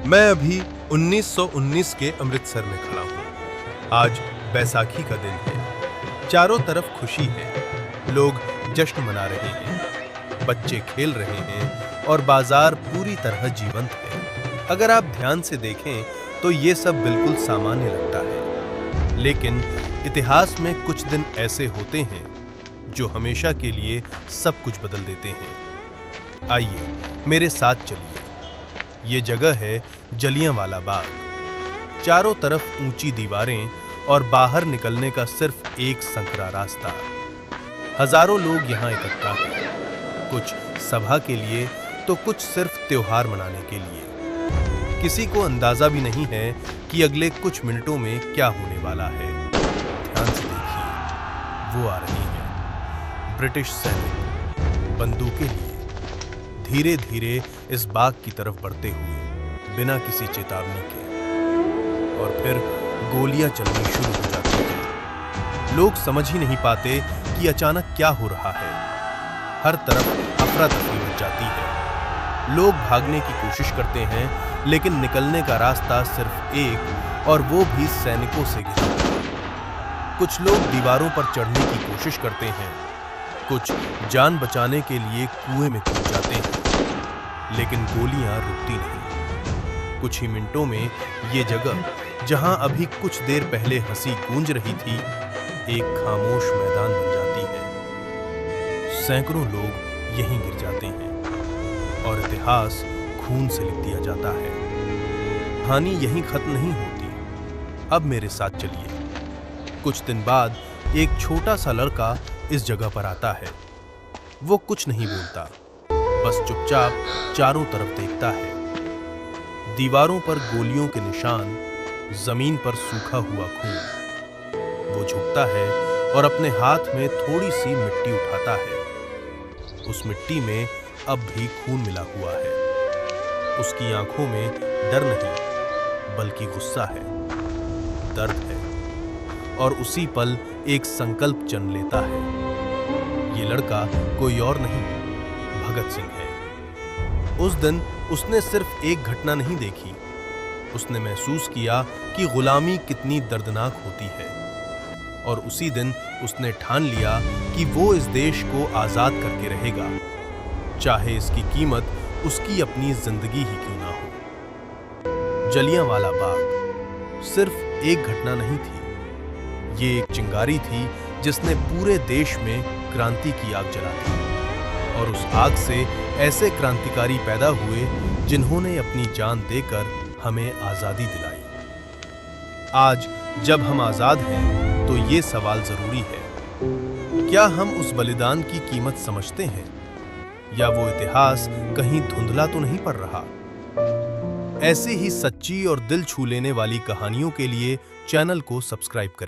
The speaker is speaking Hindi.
मैं अभी 1919 के अमृतसर में खड़ा हूँ। आज बैसाखी का दिन है। चारों तरफ खुशी है। लोग जश्न मना रहे हैं, बच्चे खेल रहे हैं और बाजार पूरी तरह जीवंत है। अगर आप ध्यान से देखें तो ये सब बिल्कुल सामान्य लगता है, लेकिन इतिहास में कुछ दिन ऐसे होते हैं जो हमेशा के लिए सब कुछ बदल देते हैं। आइए मेरे साथ चलिए। ये जगह है जलियांवाला बाग। चारों तरफ ऊंची दीवारें और बाहर निकलने का सिर्फ एक संकरा रास्ता। हजारों लोग यहाँ इकट्ठा हैं, कुछ सभा के लिए तो कुछ सिर्फ त्योहार मनाने के लिए। किसी को अंदाजा भी नहीं है कि अगले कुछ मिनटों में क्या होने वाला है। ध्यान से देखिए, वो आ रही है ब्रिटिश सैनिक बंदूकें लिए, धीरे धीरे इस बाग की तरफ बढ़ते हुए बिना किसी चेतावनी के, और फिर गोलियां चलनी शुरू हो जाती हैं। लोग समझ ही नहीं पाते कि अचानक क्या हो रहा है। हर तरफ अफरा तफरी मच जाती है। लोग भागने की कोशिश करते हैं, लेकिन निकलने का रास्ता सिर्फ एक, और वो भी सैनिकों से घिरा हुआ है। कुछ लोग दीवारों पर चढ़ने की कोशिश करते हैं, कुछ जान बचाने के लिए कुएं में कूद जाते हैं, लेकिन गोलियां रुकती नहीं। कुछ ही मिनटों में ये जगह, जहां अभी कुछ देर पहले हंसी गूंज रही थी, एक खामोश मैदान बन जाती है। सैकड़ों लोग यहीं गिर जाते हैं और इतिहास खून से लिख दिया जाता है। कहानी यहीं खत्म नहीं होती। अब मेरे साथ चलिए। कुछ दिन बाद एक छोटा सा लड़का इस जगह पर आता है। वो कुछ नहीं बोलता, बस चुपचाप चारों तरफ देखता है। दीवारों पर गोलियों के निशान, जमीन पर सूखा हुआ खून। वो झुकता है और अपने हाथ में थोड़ी सी मिट्टी उठाता है। उस मिट्टी में अब भी खून मिला हुआ है। उसकी आंखों में डर नहीं, बल्कि गुस्सा है, दर्द है, और उसी पल एक संकल्प जन लेता है। ये लड़का कोई और नहीं, भगत सिंह है। उस दिन उसने सिर्फ एक घटना नहीं देखी, उसने महसूस किया कि गुलामी कितनी दर्दनाक होती है। और उसी दिन उसने ठान लिया कि वो इस देश को आजाद करके रहेगा, चाहे इसकी कीमत उसकी अपनी जिंदगी ही क्यों ना हो। जलियांवाला बाग सिर्फ एक घटना नहीं थी, ये एक चिंगारी थी जिसने पूरे देश में क्रांति की आग जला दी। और उस आग से ऐसे क्रांतिकारी पैदा हुए जिन्होंने अपनी जान देकर हमें आजादी दिलाई। आज जब हम आजाद हैं, तो ये सवाल जरूरी है, क्या हम उस बलिदान की कीमत समझते हैं, या वो इतिहास कहीं धुंधला तो नहीं पड़ रहा? ऐसी ही सच्ची और दिल छू लेने वाली कहानियों के लिए चैनल को सब्सक्राइब करें।